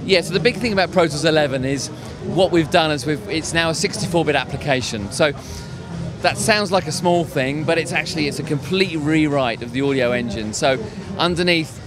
Yeah, so the big thing about Pro Tools 11 is what we've done is it's now a 64-bit application. So that sounds like a small thing, but it's a complete rewrite of the audio engine. So underneath,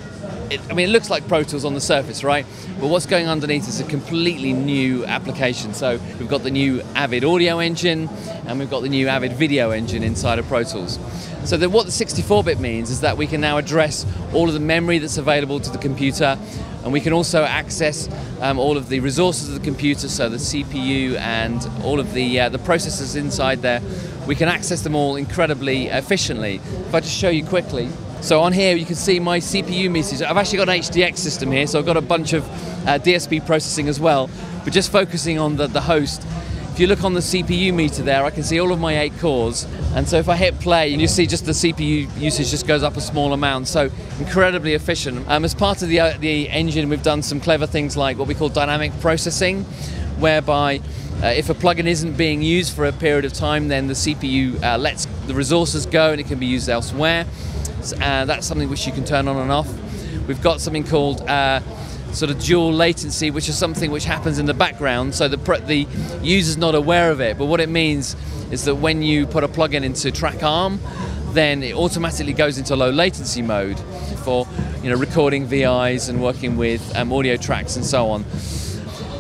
it looks like Pro Tools on the surface, right? But what's going underneath is a completely new application. So we've got the new Avid audio engine, and we've got the new Avid video engine inside of Pro Tools. So what the 64-bit means is that we can now address all of the memory that's available to the computer, and we can also access all of the resources of the computer, so the CPU and all of the processors inside there. We can access them all incredibly efficiently. If I just show you quickly. So on here you can see my CPU meters. I've actually got an HDX system here, so I've got a bunch of DSP processing as well, but just focusing on the host. If you look on the CPU meter there, I can see all of my 8 cores, and so if I hit play, you see just the CPU usage just goes up a small amount, so incredibly efficient. As part of the engine, we've done some clever things like what we call dynamic processing, whereby if a plugin isn't being used for a period of time, then the CPU lets the resources go and it can be used elsewhere. That's something which you can turn on and off. We've got something called sort of dual latency, which is something which happens in the background, so the user's not aware of it, but what it means is that when you put a plugin into track arm, then it automatically goes into low latency mode for recording VIs and working with audio tracks and so on.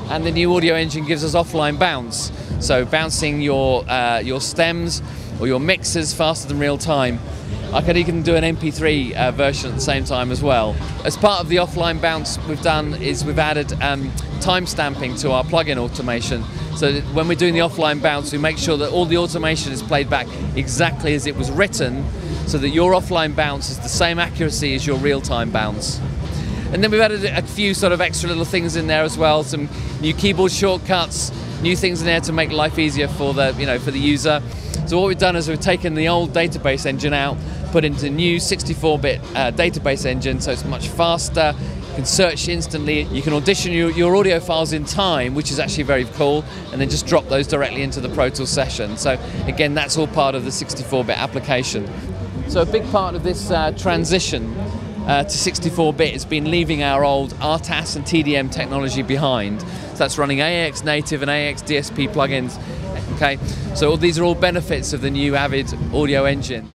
And the new audio engine gives us offline bounce, so bouncing your stems or your mixers faster than real time. I could even do an MP3 version at the same time as well. As part of the offline bounce we've done is we've added timestamping to our plugin automation. So that when we're doing the offline bounce, we make sure that all the automation is played back exactly as it was written, so that your offline bounce is the same accuracy as your real-time bounce. And then we've added a few sort of extra little things in there as well, some new keyboard shortcuts, new things in there to make life easier for the for the user. So what we've done is we've taken the old database engine out, put into a new 64-bit database engine, so it's much faster. You can search instantly. You can audition your audio files in time, which is actually very cool, and then just drop those directly into the Pro Tools session. So again, that's all part of the 64-bit application. So a big part of this transition to 64-bit has been leaving our old RTAS and TDM technology behind. So that's running AX native and AX DSP plugins. Okay, so these are all benefits of the new Avid audio engine.